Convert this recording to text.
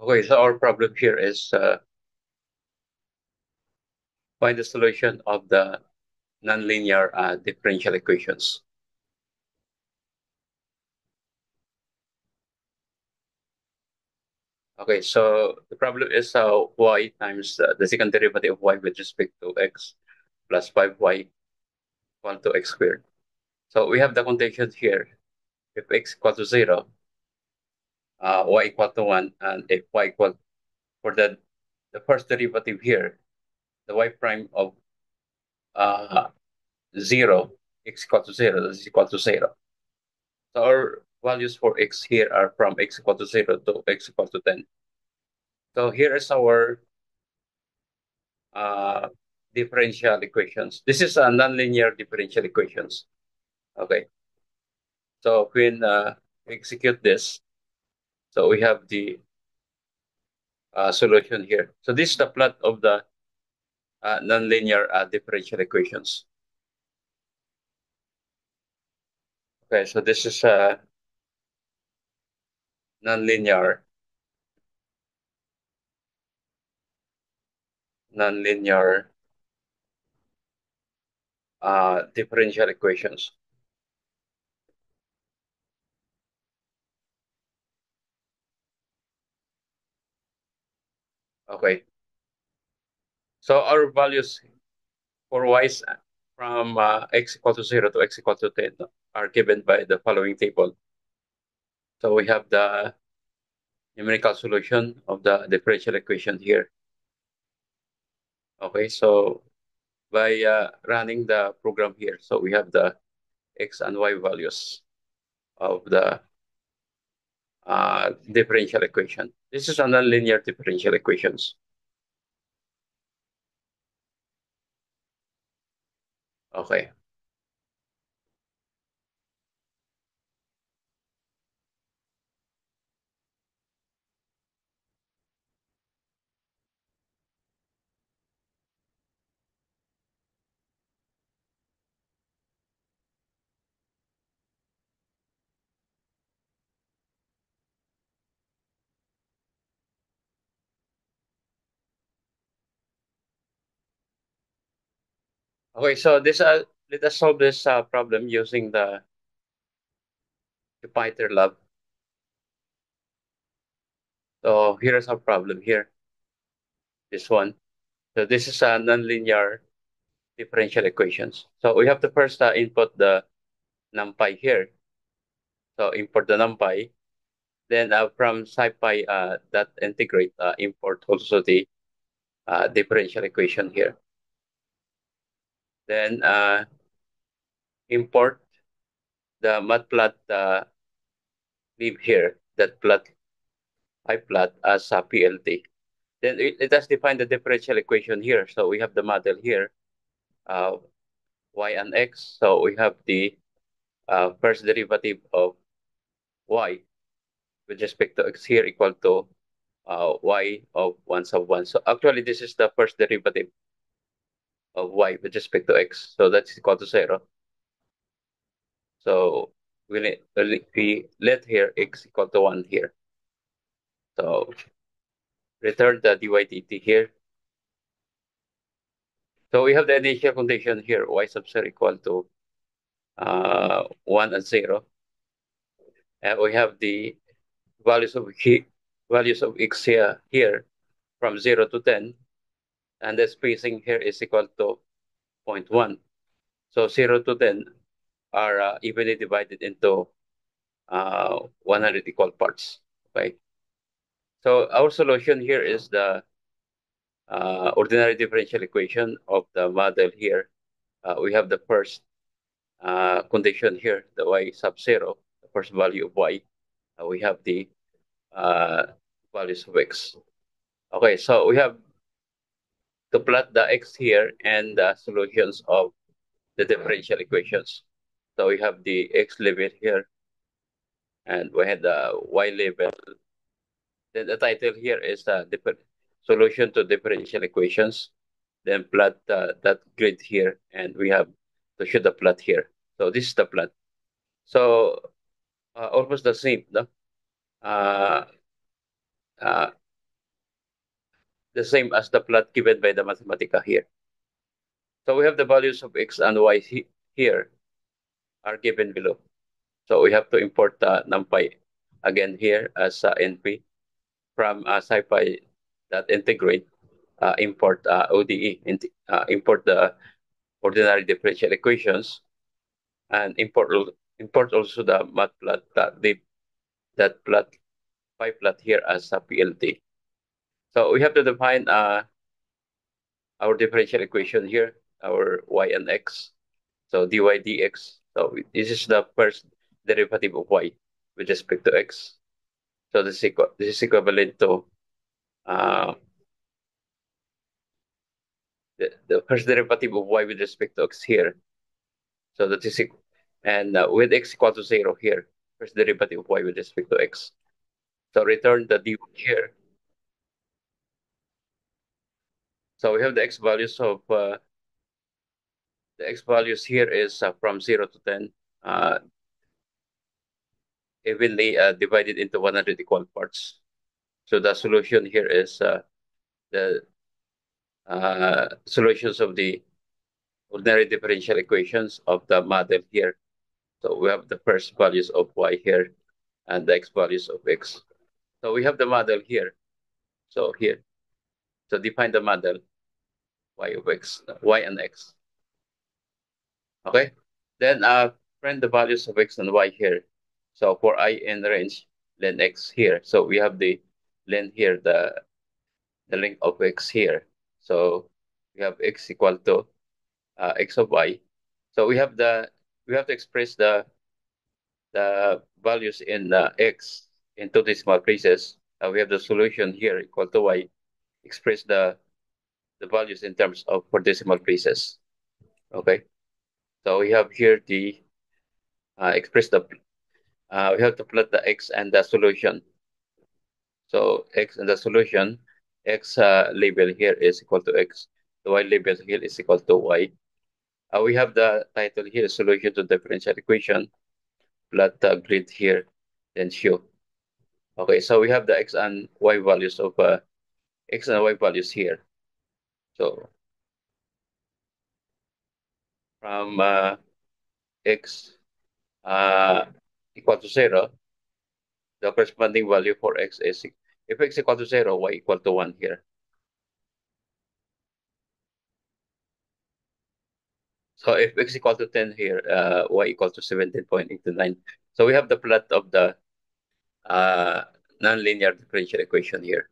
Okay, so our problem here is find the solution of the nonlinear differential equations. Okay, so the problem is y times the second derivative of y with respect to x plus 5y equal to x squared. So we have the conditions here. If x equal to 0, y equal to 1, and if y equal for the first derivative here, the y prime of uh, 0, x equal to 0, this is equal to 0. So our values for x here are from x equal to 0 to x equal to 10. So here is our uh, differential equations. This is a nonlinear differential equations. Okay. So when we execute this, so we have the solution here. So this is the plot of the nonlinear differential equations. Okay, so this is a nonlinear nonlinear differential equations. Okay, so our values for y's from x equal to 0 to x equal to 10 are given by the following table. So we have the numerical solution of the differential equation here. Okay, so by running the program here, so we have the x and y values of the differential equation. This is a nonlinear differential equations. Okay. Okay, so this let us solve this problem using the Jupyter Lab. So here's our problem here. This one. So this is a nonlinear differential equations. So we have to first input the numpy here. So import the numpy. Then from scipy that integrate import also the differential equation here. Then import the matplot leave here that plot I plot as a PLT. Then let us define the differential equation here. So we have the model here, uh, y and x. So we have the first derivative of y with respect to x here equal to y of 1 sub 1. So actually, this is the first derivative of y with respect to x. So that's equal to 0. So we let here x equal to 1 here. So return the dy dt here. So we have the initial condition here, y sub 0 equal to 1 and 0. And we have the values of values of x here from 0 to 10. And the spacing here is equal to 0.1. So 0 to 10 are evenly divided into 100 equal parts. Okay. So our solution here is the ordinary differential equation of the model here. We have the first condition here, the y sub 0, the first value of y. We have the uh, values of x. Okay, so we have to plot the x here and the solutions of the differential equations. So we have the x limit here, and we had the y level. Then the title here is the solution to differential equations. Then plot that grid here, and we have to show the plot here. So this is the plot. So almost the same, no? Uh, uh, the same as the plot given by the Mathematica here. So we have the values of x and y here are given below. So we have to import the NumPy again here as NP from SciPy that integrate import ODE, import the ordinary differential equations, and import also the matplot that plot pie plot here as a PLT. So we have to define our differential equation here, our y and x. So dy dx. So this is the first derivative of y with respect to x. So this is equivalent to uh, the first derivative of y with respect to x here. So that is and with x equal to 0 here, first derivative of y with respect to x. So return the dy here. So we have the x values of the x values here is from 0 to 10, evenly divided into 100 equal parts. So the solution here is the solutions of the ordinary differential equations of the model here. So we have the first values of y here and the x values of x. So we have the model here. So here, so define the model y of x, y and x. Okay. Then print the values of x and y here. So for I in range, len x here. So we have the len here, the length of x here. So we have x equal to x of y. So we have to express the values in x in two decimal places. We have the solution here equal to y. Express the values in terms of four decimal places. Okay. So we have here the express the we have to plot the x and the solution. So x and the solution, x label here is equal to x. The y label here is equal to y. We have the title here, solution to differential equation. Plot the grid here, then show. Okay, so we have the x and y values of x and y values here. So from x uh, equal to 0, the corresponding value for x is, if x equal to 0, y equal to 1 here. So if x equal to 10 here, y equal to 17.89. So we have the plot of the uh, nonlinear differential equation here.